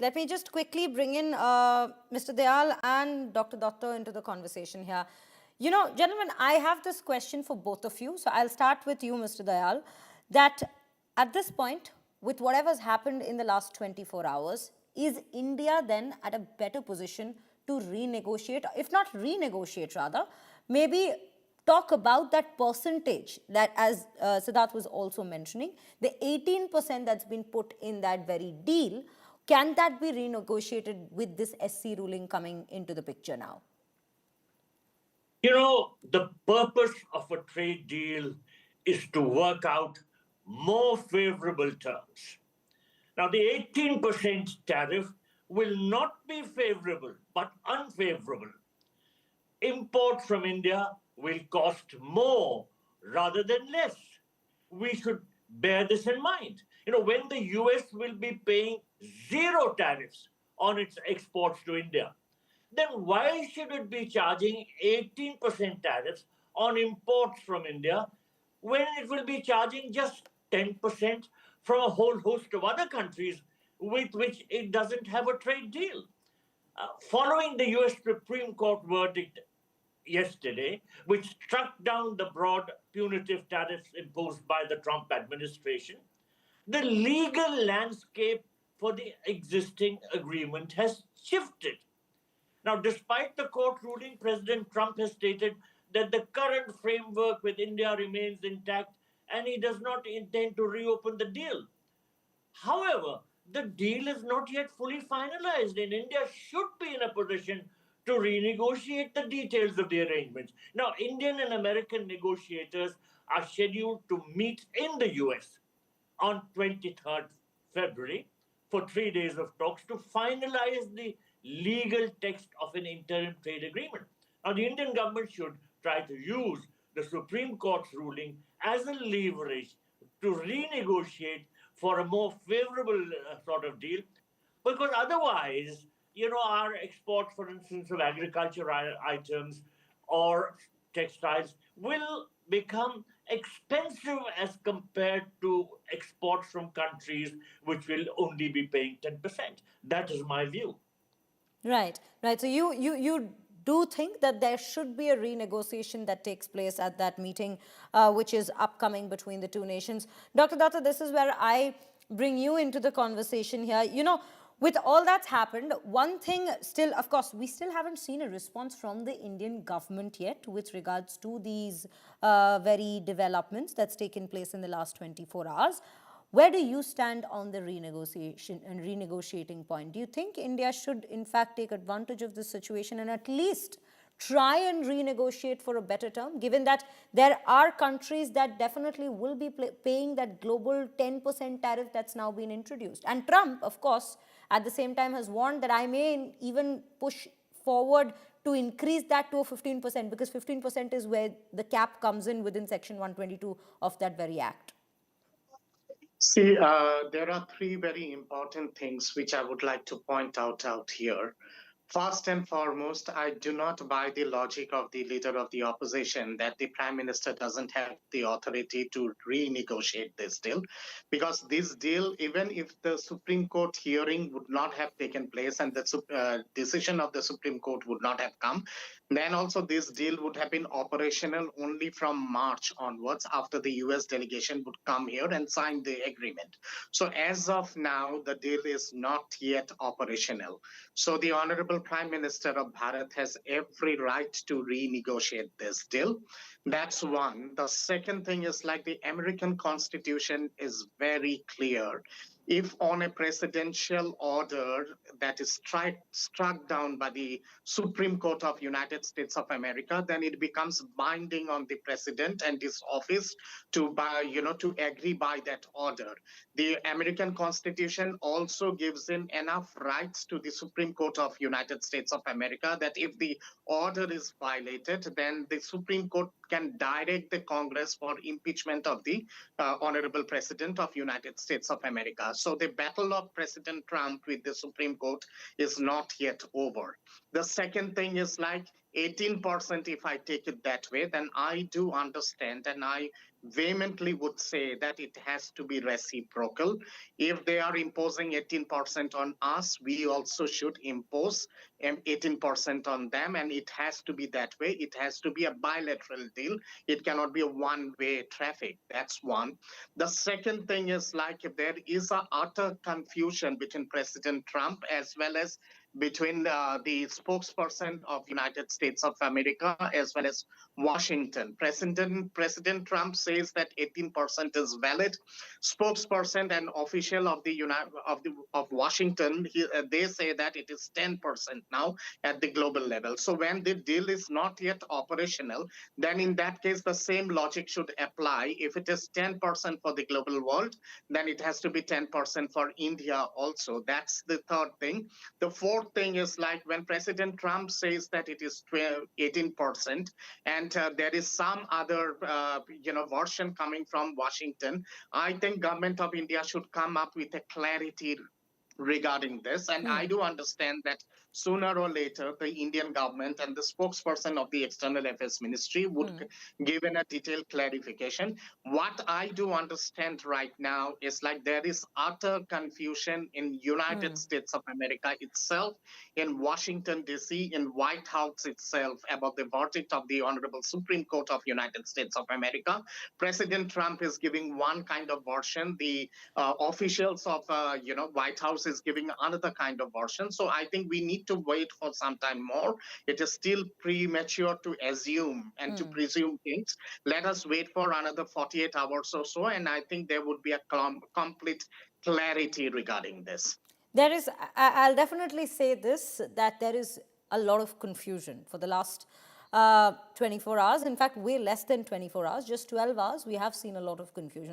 Let me just quickly bring in Mr. Dayal and Dr. Datta into the conversation here. You know, gentlemen, I have this question for both of you. So I'll start with you, Mr. Dayal, that at this point, with whatever's happened in the last 24 hours, is India then at a better position to renegotiate, if not renegotiate rather, maybe talk about that percentage that, as Siddharth was also mentioning, the 18% that's been put in that very deal, can that be renegotiated with this SC ruling coming into the picture now? You know, the purpose of a trade deal is to work out more favorable terms. Now, the 18% tariff will not be favorable, but unfavorable. Imports from India will cost more rather than less. We should bear this in mind. You know, when the US will be paying zero tariffs on its exports to India, then why should it be charging 18% tariffs on imports from India when it will be charging just 10% from a whole host of other countries with which it doesn't have a trade deal? Following the US Supreme Court verdict yesterday, which struck down the broad punitive tariffs imposed by the Trump administration, the legal landscape for the existing agreement has shifted. Now, despite the court ruling, President Trump has stated that the current framework with India remains intact and he does not intend to reopen the deal. However, the deal is not yet fully finalized, and India should be in a position to renegotiate the details of the arrangements. Now, Indian and American negotiators are scheduled to meet in the US on 23rd February for 3 days of talks to finalize the legal text of an interim trade agreement. Now, the Indian government should try to use the Supreme Court's ruling as a leverage to renegotiate for a more favorable sort of deal, because otherwise, you know, our exports, for instance, of agriculture items or textiles will become expensive as compared to exports from countries which will only be paying 10%. That is my view. Right, right. So you do think that there should be a renegotiation that takes place at that meeting, which is upcoming between the two nations. Dr. Datta, this is where I bring you into the conversation here. You know, with all that's happened, one thing still, of course, we still haven't seen a response from the Indian government yet with regards to these very developments that's taken place in the last 24 hours. Where do you stand on the renegotiation and renegotiating point? Do you think India should, in fact, take advantage of this situation and at least try and renegotiate for a better term, given that there are countries that definitely will be paying that global 10% tariff that's now been introduced? And Trump, of course, at the same time has warned that I may even push forward to increase that to a 15%, because 15% is where the cap comes in within Section 122 of that very act. See, there are three very important things which I would like to point out here. First and foremost, I do not buy the logic of the leader of the opposition that the prime minister doesn't have the authority to renegotiate this deal, because this deal, even if the Supreme Court hearing would not have taken place and the decision of the Supreme Court would not have come, then also this deal would have been operational only from March onwards, after the US delegation would come here and sign the agreement. So as of now, the deal is not yet operational. So the Honorable Prime Minister of Bharat has every right to renegotiate this deal. That's one. The second thing is, like, the American Constitution is very clear. If on a presidential order that is struck down by the Supreme Court of United States of America, then it becomes binding on the president and his office to agree by that order. The American Constitution also gives in enough rights to the Supreme Court of United States of America that if the order is violated, then the Supreme Court can direct the Congress for impeachment of the Honorable President of United States of America. So the battle of President Trump with the Supreme Court is not yet over. The second thing is, like, 18%, if I take it that way, then I do understand and I vehemently would say that it has to be reciprocal. If they are imposing 18% on us, we also should impose 18% on them, and it has to be that way. It has to be a bilateral deal. It cannot be a one-way traffic. That's one. The second thing is, like, if there is a utter confusion between President Trump as well as between the spokesperson of United States of America as well as Washington. President Trump says that 18% is valid. Spokesperson and official of the of Washington, they say that it is 10% now at the global level. So when the deal is not yet operational, then in that case the same logic should apply. If it is 10% for the global world, then it has to be 10% for India also. That's the third thing. The fourth thing is, like, when President Trump says that it is 18%, and there is some other version coming from Washington, I think government of India should come up with a clarity regarding this. And I do understand that sooner or later, the Indian government and the spokesperson of the External Affairs Ministry would give in a detailed clarification. What I do understand right now is, like, there is utter confusion in United States of America itself, in Washington, D.C., in White House itself about the verdict of the Honorable Supreme Court of United States of America. President Trump is giving one kind of version. The officials of White House is giving another kind of version. So I think we need to wait for some time more. It is still premature to assume and to presume things. Let us wait for another 48 hours or so, and I think there would be a complete clarity regarding this. There is, I'll definitely say this, that there is a lot of confusion for the last 24 hours. In fact, way less than 24 hours, just 12 hours, we have seen a lot of confusion.